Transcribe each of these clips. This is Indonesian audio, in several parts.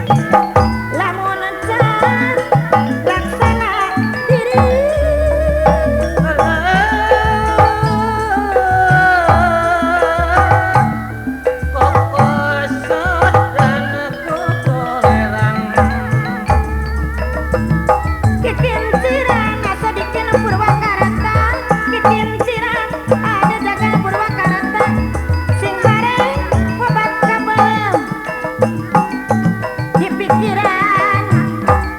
lamun can laksana diri Kikinciran asa bikin Purwakarta Kikinciran ada jaga Purwakarta sing hareng obat kabel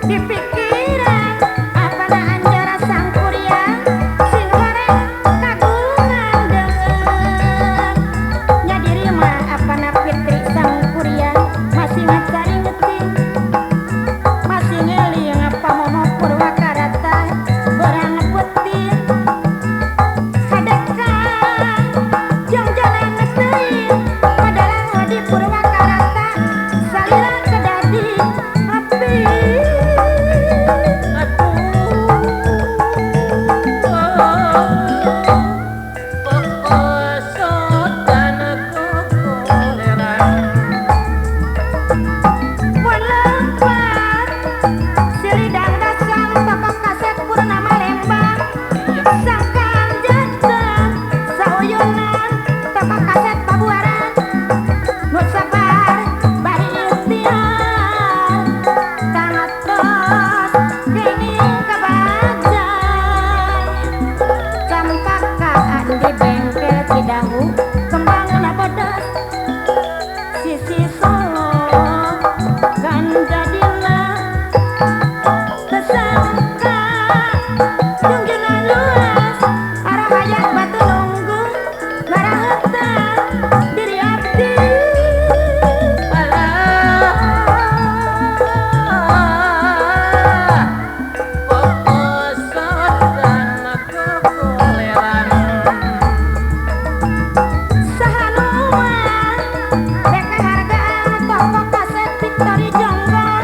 di pikiran apa na anjara sang kuryang sing hareng kagungan deung nya diri mah apa na Fitri sang kuryang masih ngacari ngeting masih ngeling apa momo Purwakarta berang putih kadekang jong jalan teuing padahal di Purwakarta salira kedadi api Walempat silidang dasang toko kaset Purnama Lembang sangkan jateng sauyunan toko kaset Pabuaran nu sabar bari ikhtiar tangat tos kenging kabajai campakaan di bengkel Cidahu kembangna bodas sisi Solo kan jadilah tersangka junjungan luas arah hayat batu nunggu barahutan diri abdi sahanua dek hargaan toko kaset Victory Jonggo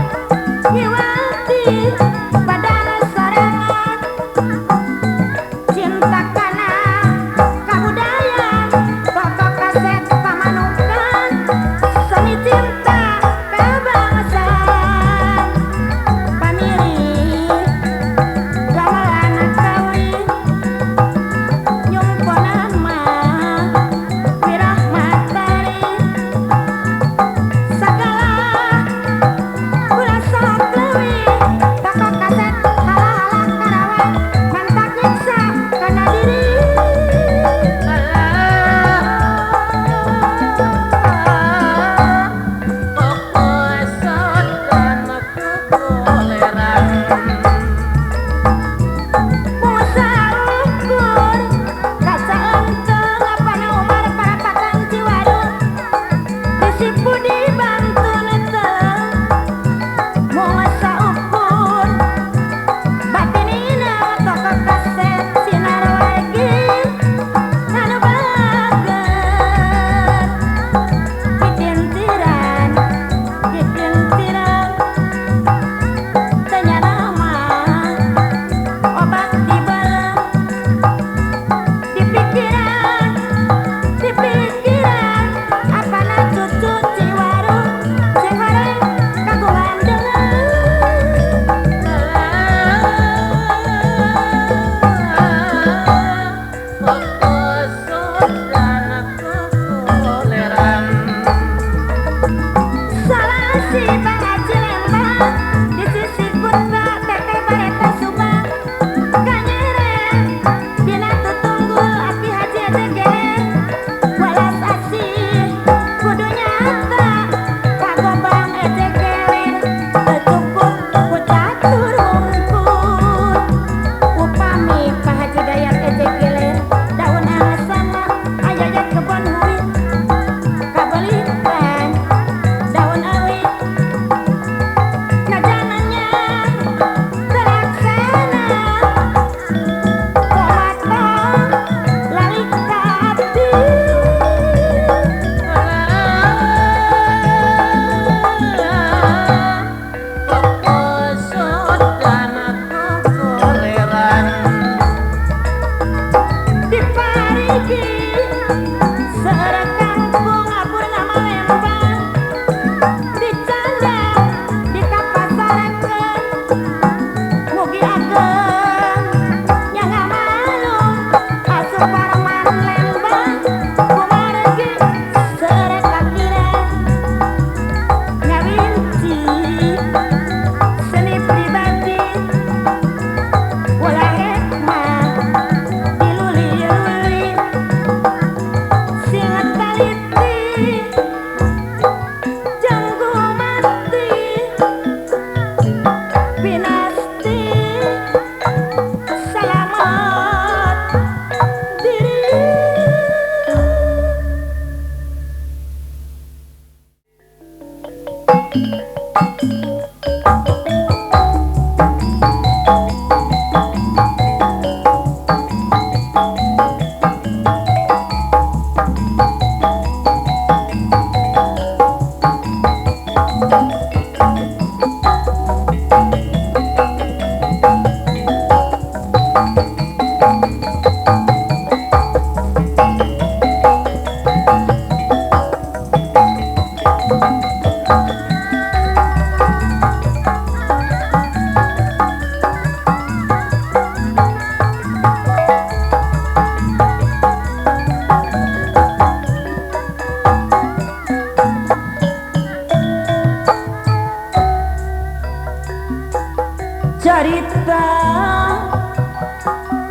Carita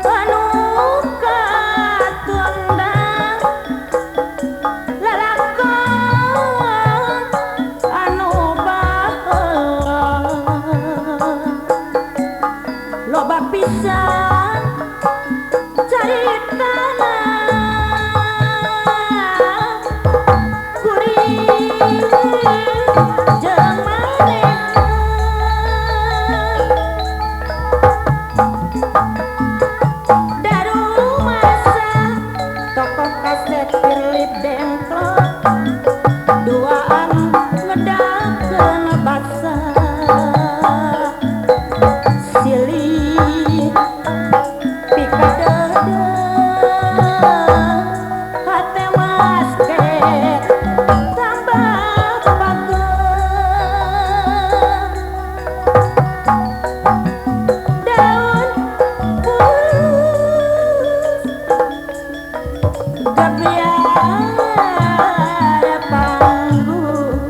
anu katunda lalakon anu baheula loba pisan caritana kuring jeung manehna Firlip dengklok duaan ngedakeun basa silih pikadeudeung hate masket tambah pageung daun gabiara panggung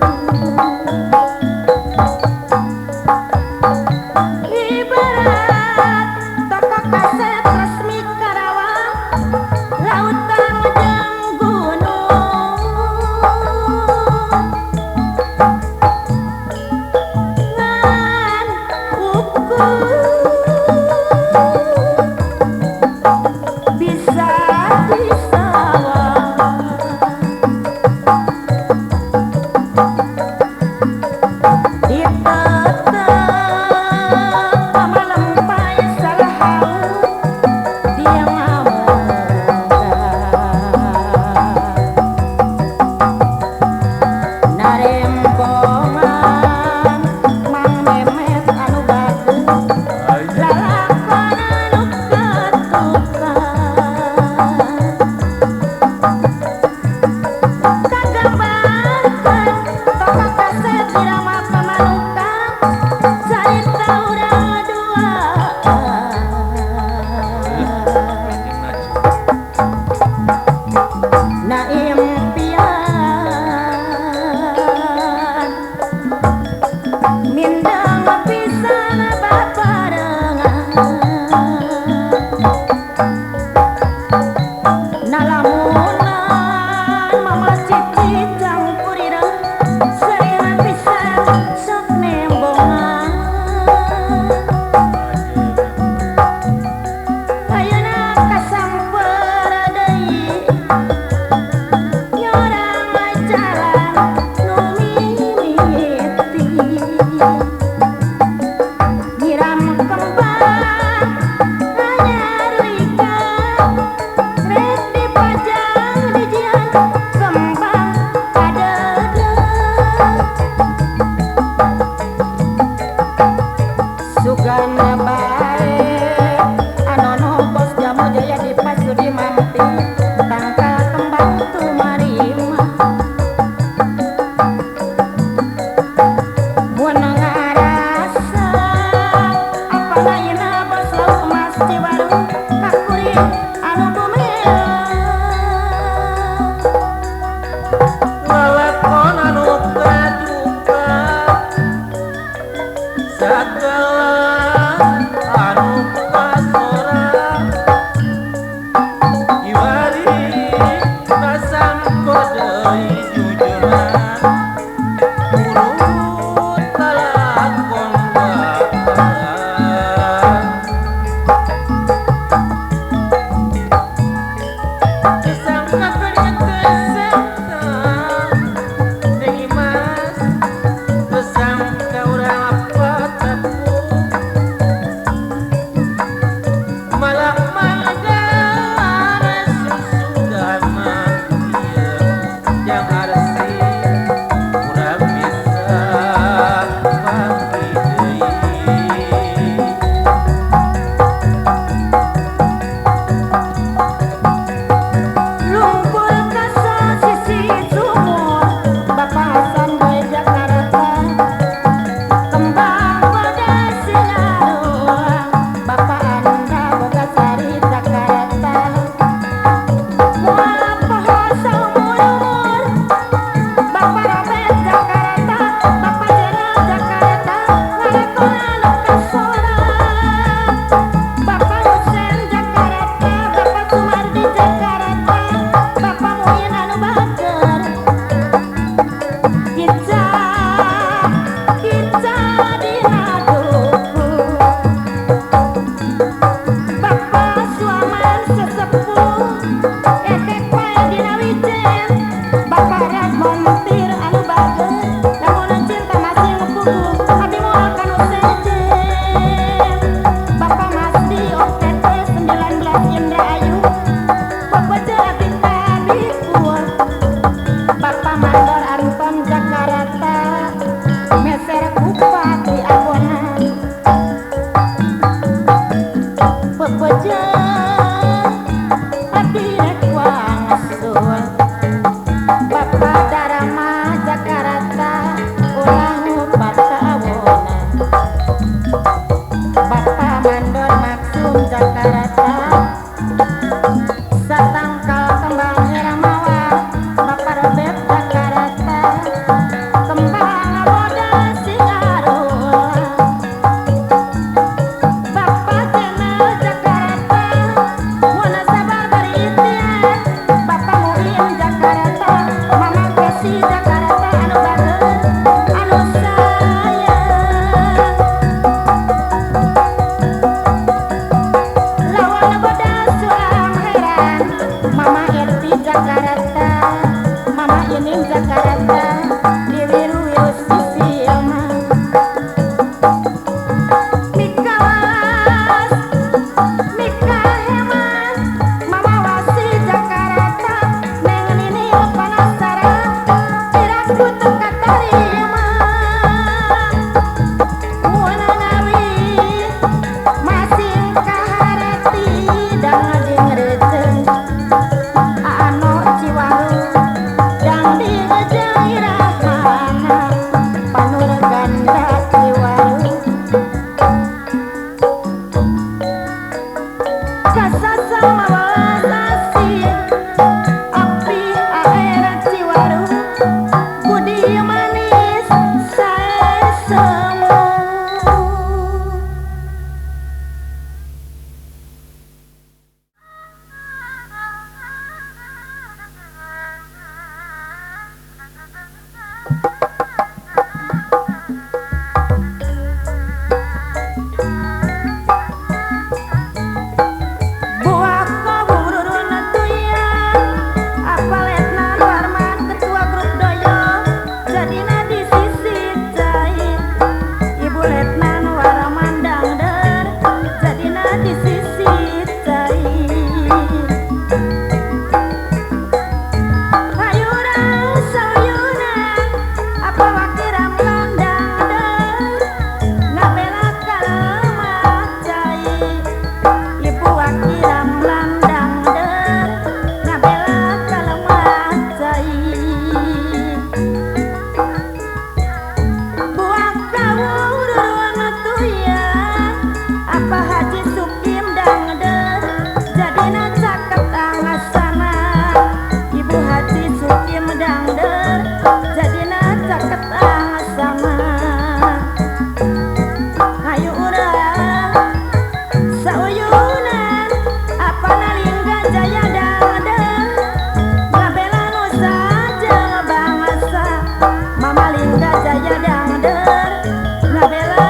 ibarat toko kaset resmi Karawang lautan jeung gunung ngan ukur bisa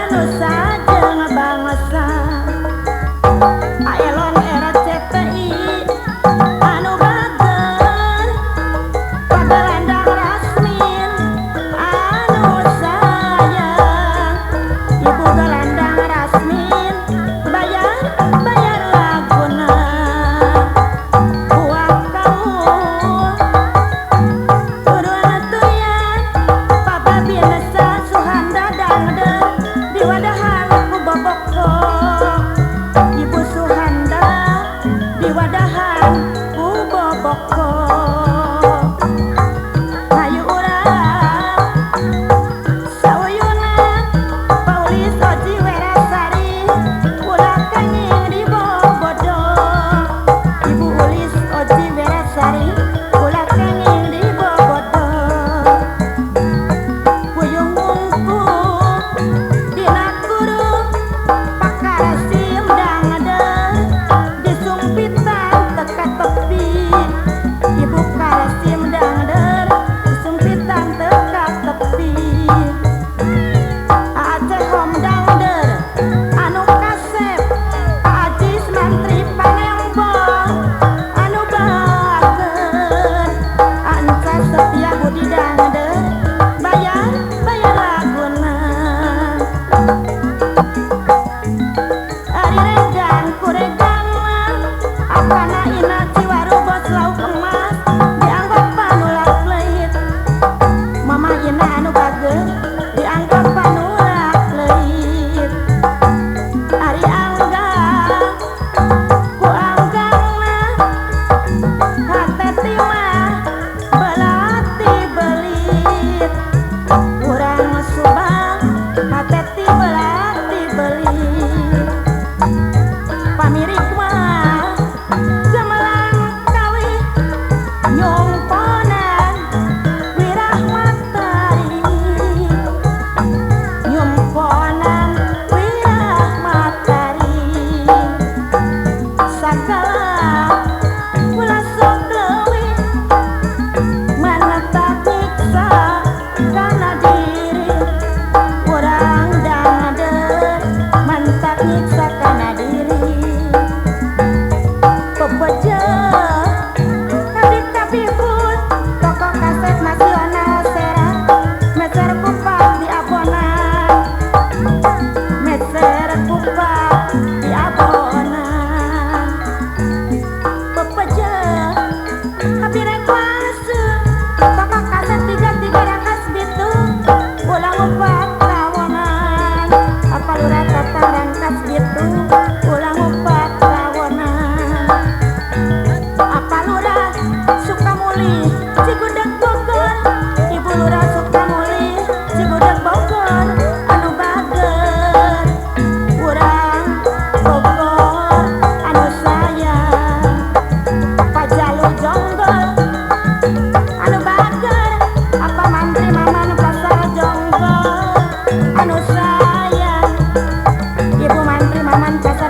anu sajeng bangsa Aelon RCTI anu bager padalandang Rasmin anu sayang Ibu Gelandang Rasmin bayar bayar laguna buat kamu turun tuyan pababin Suhanda dangdeng di wadahan ku boboko Ibu Suhanda di wadahan ku boboko hayu urang sauyunan Paulis Oji Werasari ulah kenging di bobodo Ibu Ulis Oji Werasari ulah kenging di bobodo puyung mungkuk dina kurung pakarasim dangdeng disumpitan teka tepi Ibu Karasim dangdeng disumpitan teka tepi Aceh Hom dangdeng anu kasep Ajis Mantri Palembang anu bager Anca Setia Budi dangdeng bayar bayar laguna Ari regang kuregangan apana ina Ciwaru bos lauk emas dianggap panulak leit Mama ina anu bager dianggap panulak leit Ari angga ku anggangna hateti mah belati belit urang subang hateti belati belit pamirik mah cemelang kawi nyumponan wirah matari nyumponan wirah matari sagala ulah sok leuwih manata nyiksa kana diri urang dangdeng mantak nyiksa kana diri pepejeh kabit kabipun toko kaset nasional serang meser kupat di abonan meser kupat di abonan pepejeh habire kuasa toko kaset 33 rakas bitung ulang upat kawonan apa lurah tatang rangkas bitung ulang upat kawonan apa lurah Sukamuli Cigudeg Bogor Ibu Lurah Sukamuli Cigudeg Bogor anu bager urang Bogor anu sayang Pak Jalu Jonggol anu bager apa Mantri Maman Pasar Jonggol anu sayang Ibu Mantri Maman Pasar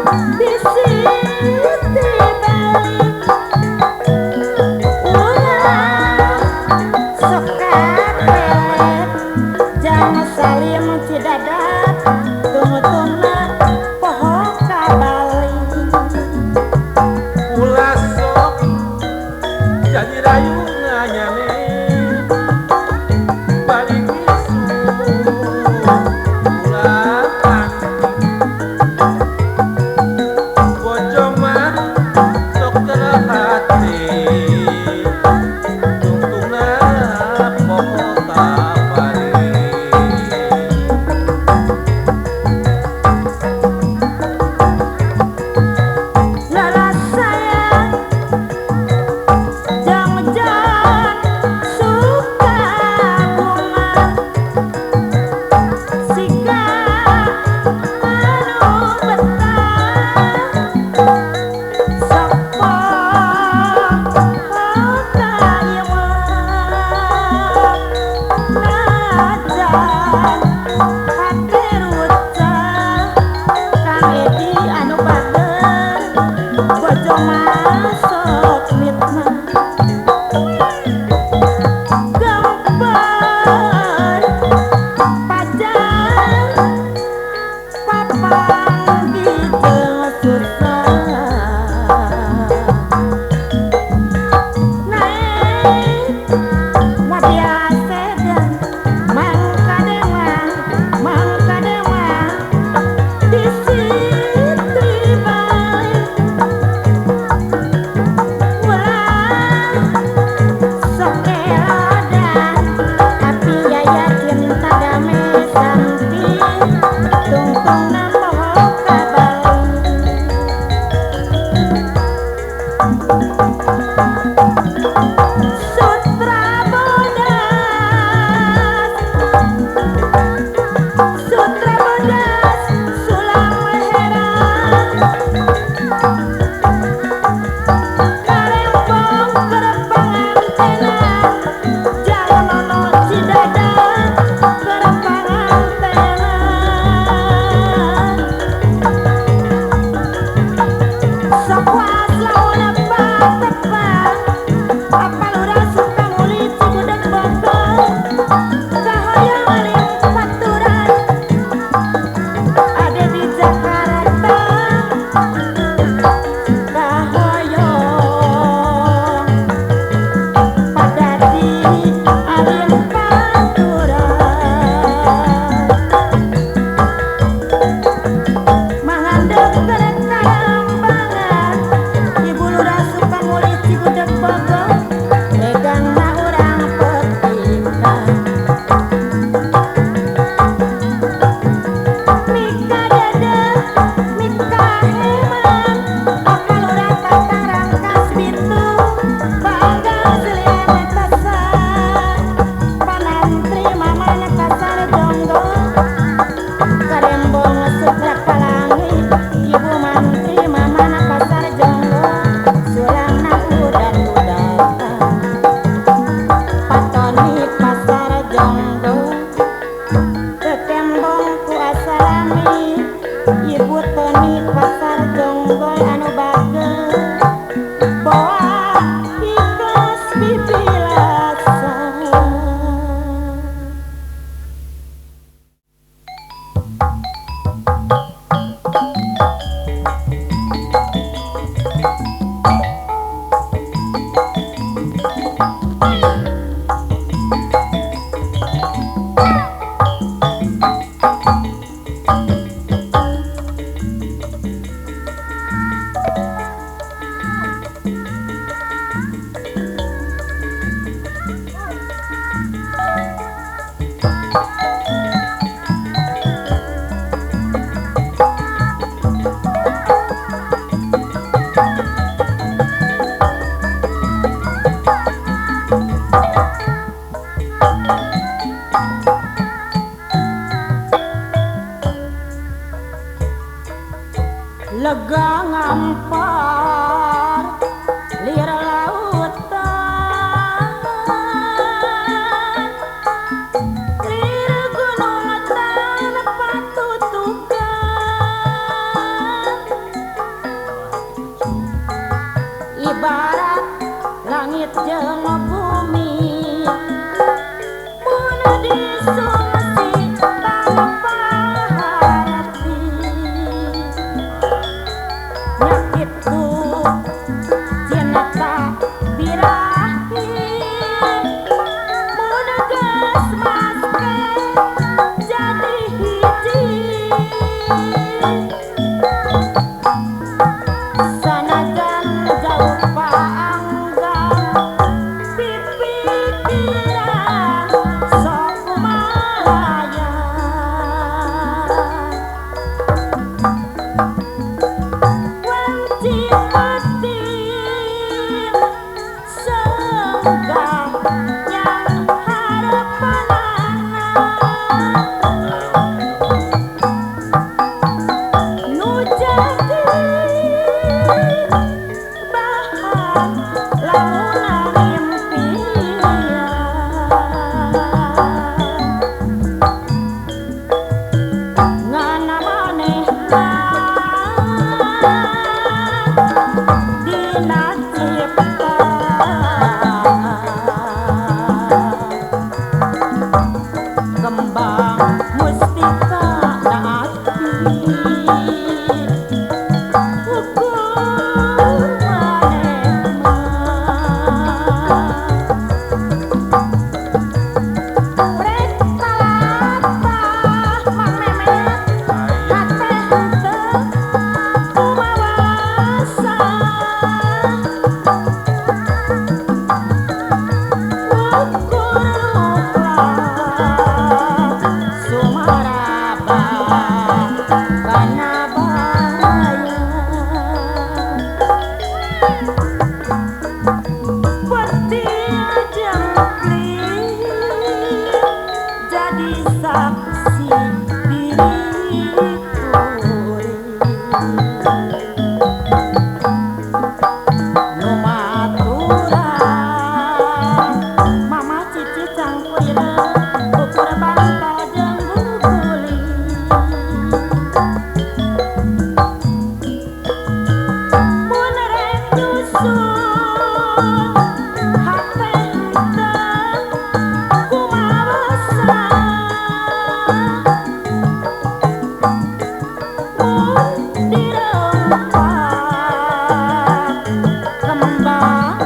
di sisi balik ulah sokat pelet jangan salim cidadat tunggu-tunggu poho kabalik ulah sok jadi rayu nganyane balik isu ulah bojo mah sok terhati tungtungna poho kabalik lala sayang jangan suka bunga sika anu betah sopo najan hati rucah Kang Edi anu bager bojo masuk mitna gambar pajar papang dijeng susah naik wadia sedan mangka dewa di sisi balik ulah sok elodan tapi yaya cinta damai santi tungtungna poho kabalik sutra bodas sulang leheran karempong kerepangan tenan jalan ono cidadan kerepangan tenan sok was lawan apa tepat apa lurah suka muli cigudeg bogor kahoyong alim paturan ada di Jakarta kahoyong pada di alim paturan mangandep kerek karambangan ibu lurah suka muli cigudeg bogor megang na urang petingkan Mika dada Mika heman apa lurah Tangerang Kasbitu bangga selian tasan panantri mamana kasar jonggo karembong sutra palangi ibu mantri mamana kasar jonggo sulang na udan-udatan patoni pasar jonggo tetembong ku asalami ibu Toni pasar jonggo anu bager boa ikhlas bibilasan lega ngampar lir lautan lir gunung tan patutukan barat langit jeung bumi mun disungsi tanpa harti nyakitu cinta birahi mun geus maske jadi hiji sanajan jauh paanggang pipikiran sok malayan wanci hati senggah yang harapanana nu jadi bahan lamunan impian ngana manehna dina cipta kembang mustika naati ukur manehna Prek talata Mang Memet hateh henteu kumawasa ukur lukla sumaraba kana baya Petia jengkring jadi saksi diriku nu maturan mama cici cangkuila ukur bantal jeung guguli mun rek nyusun hateh henteu kumawasa mun dirempak kembang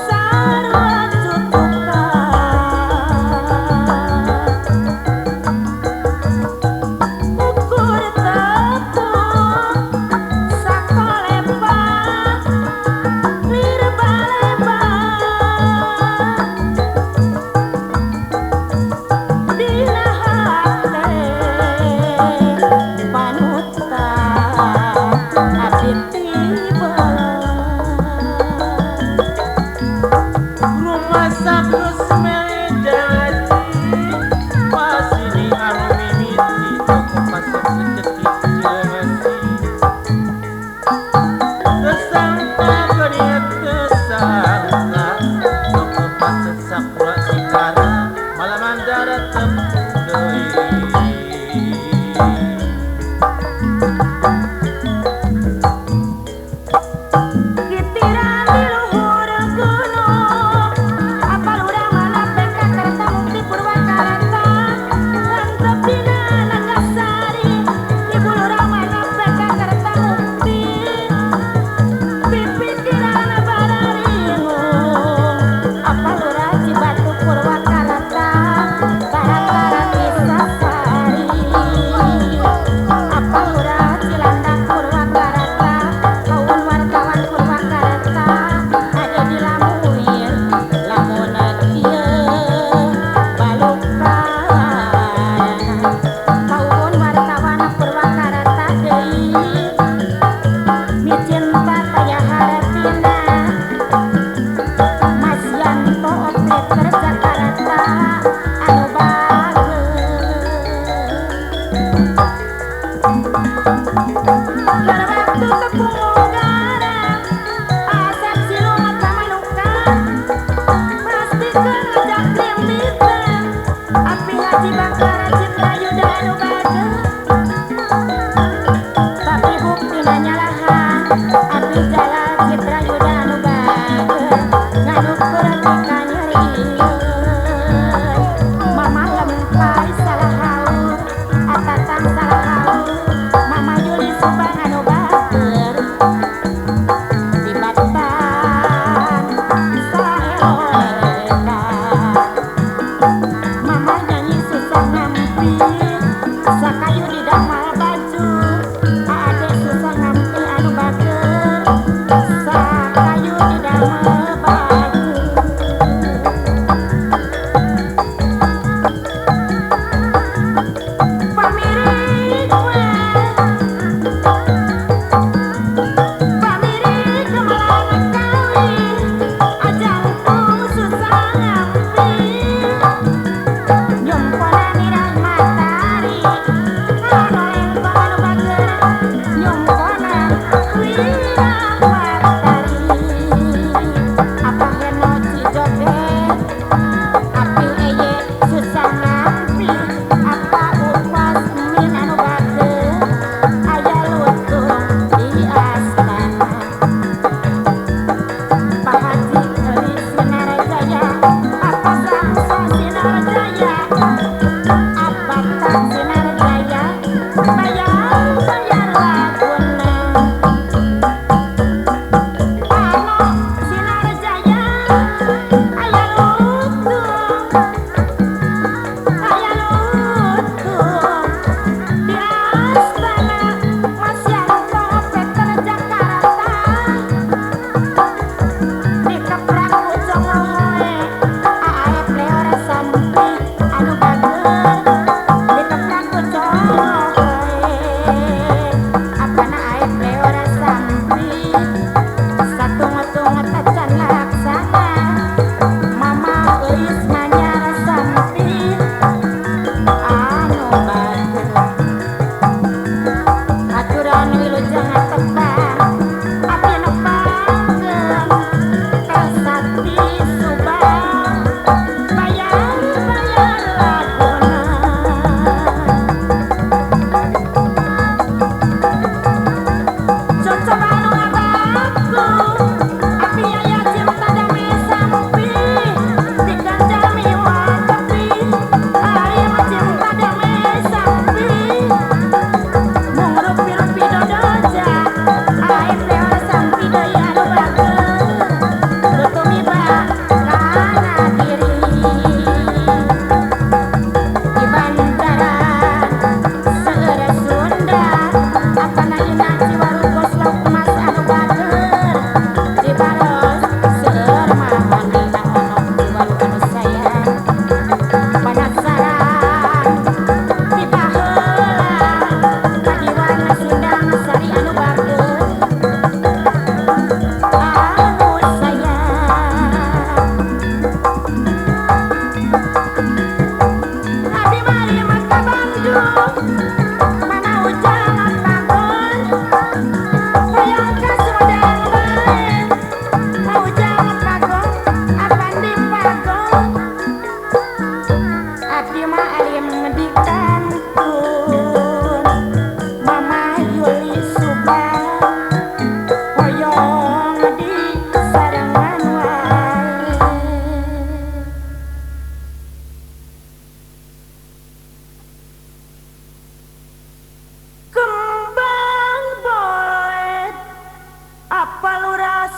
sarua cutukan ukur tepung sakolepat lirba-leba dina hate panutan abdi tibelan rumah sakus mejaji pasini anu mimiti toko pasok kecekik jelengsi kesangka geriet kesangka toko pasok sakura ikara malam andara tepung deui Gitiran di luhur gunung apal urang manape ka kereta mukti Purwakarta ngantep dina Nagasari ibu urang manape ka kereta mukti pipikiran bararingung apal urang Cibatu Purwakarta barang-barang kisah sari apal urang Cilandak Purwakarta kawan wartawan Purwakarta ada di Lamuir lamun kieu balukkan kawan wartawan Purwakarta deui micin pataya harapina Mas Yanto operator Jakarta anu bageus Waktu tepung garang asap siluman pamanukan pastikeun ngajak limbitan api Haji Bakar Cipta Yuda anu bageus tapi buktina nyalahan api Jalal Cipta Yuda anu bageus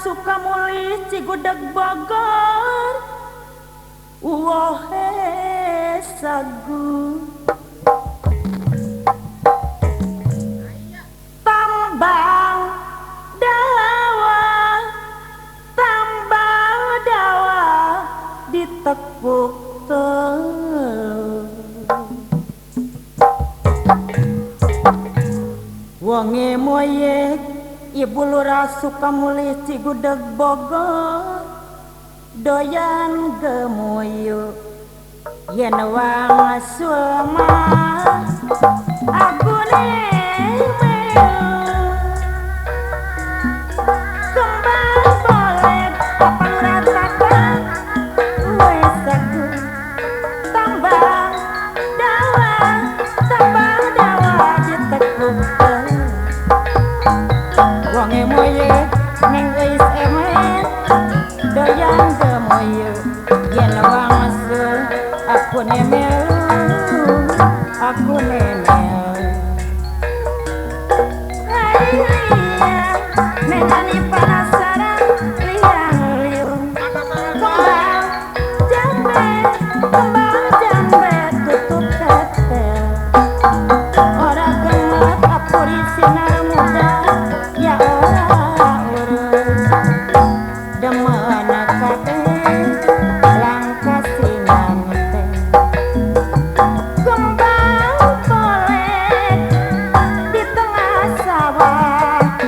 Sukamuli Cigudeg Bogor wohe sagu tambang dawa ditekuk teu wonge moyek Ibu Lurah Sukamuli Cigudeg Bogor doyan gemuyu yen wang sulma agune kembang bolet apang rasakan wes sagu tambang dawa ditekuk wonge moye ning geus emen doyan gemoye yen wangse aku nemelu menani penasaran liang-liung kembang jambe tutup tetel ora gemet apuri sinar muda ya ora urus demen kate langkah sinang teh kembang polek di tengah sawah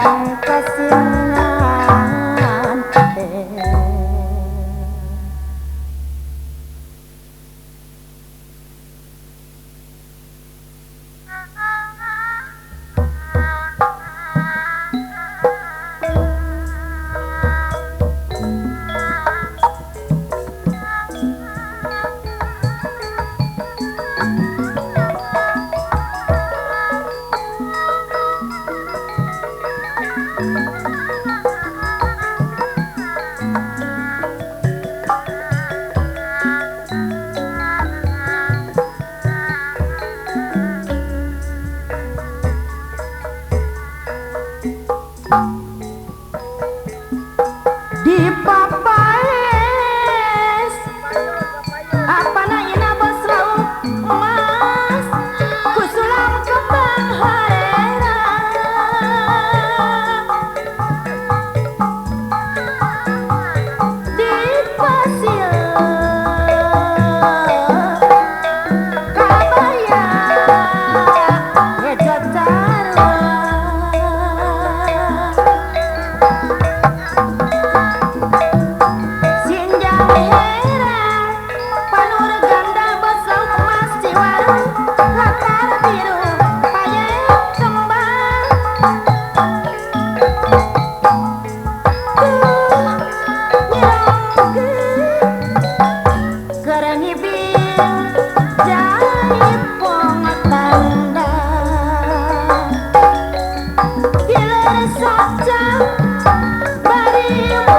kasingan di papaes apa naina bos lauk emas kusulang kembang harera di pasir kabaya ejo carwa Sinjang hera panur ganda bosau emas ciwaru latar biru paye kembang nyirongge kerengi bil jai pongatanda giler sajang barimu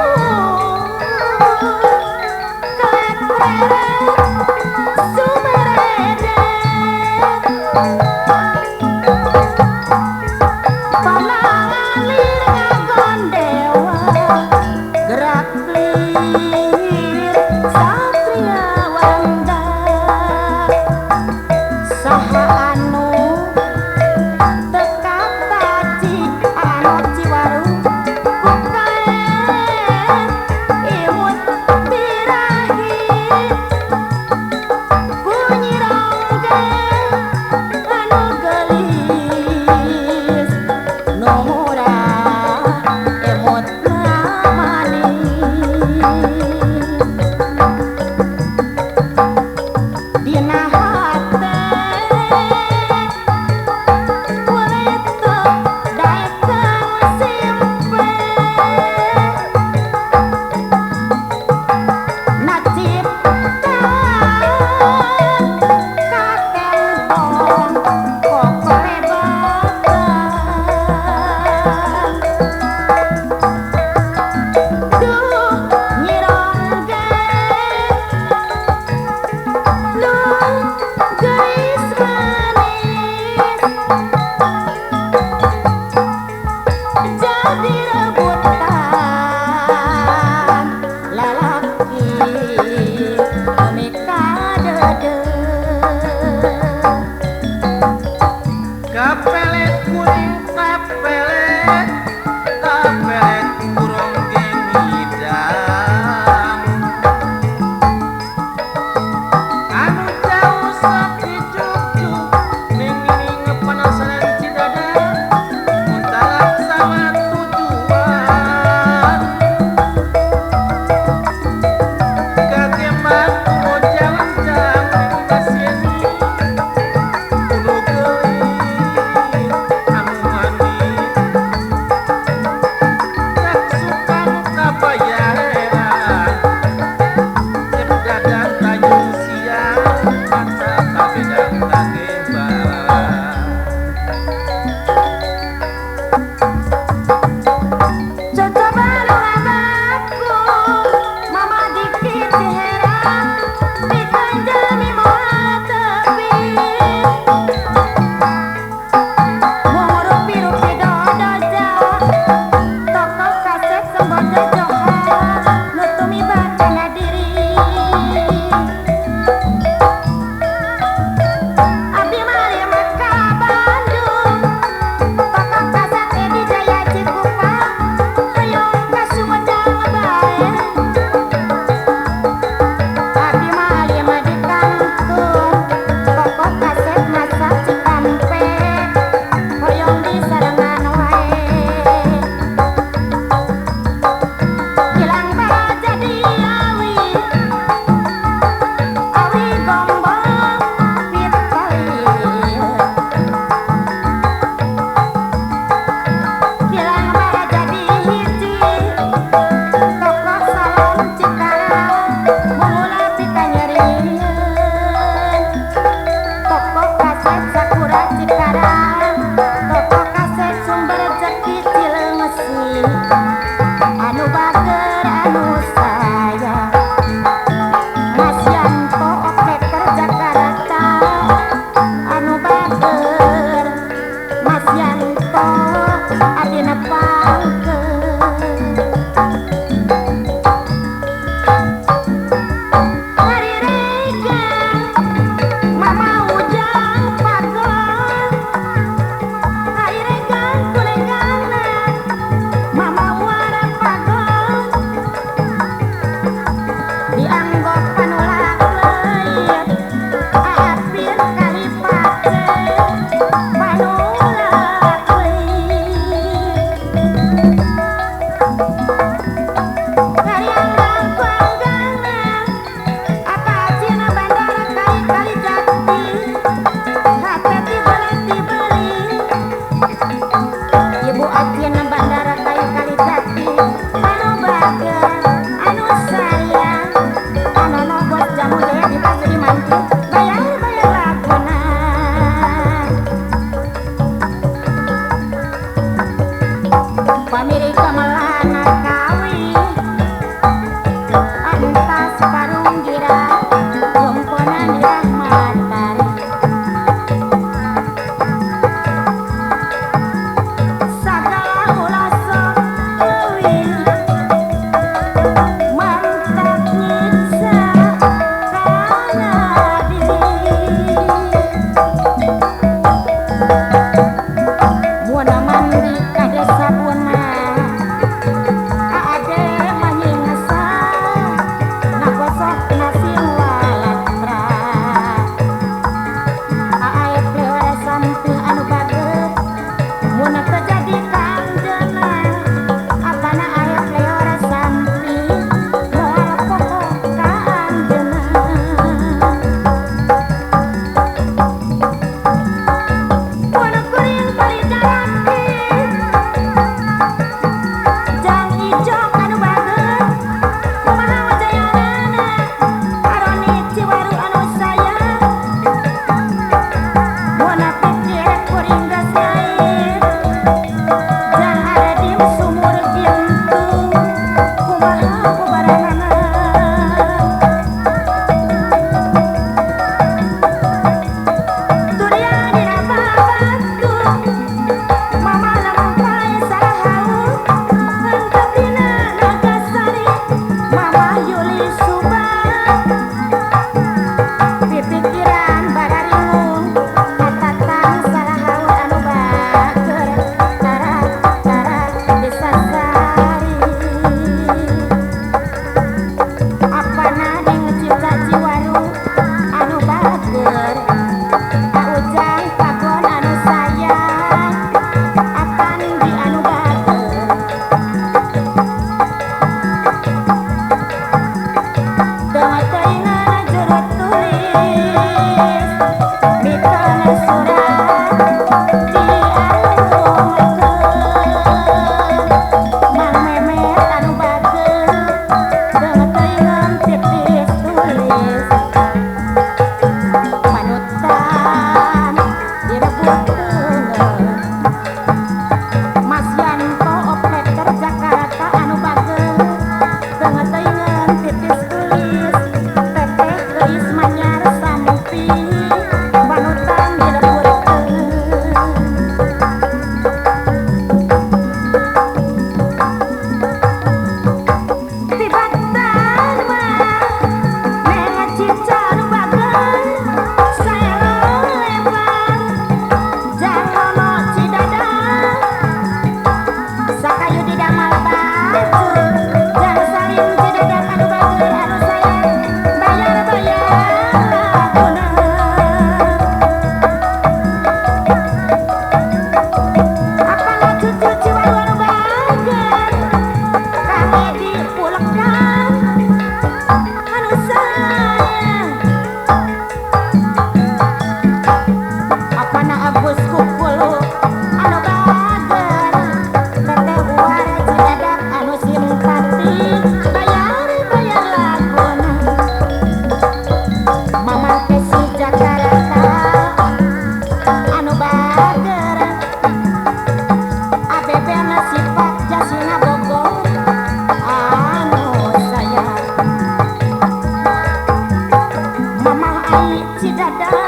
Cidadão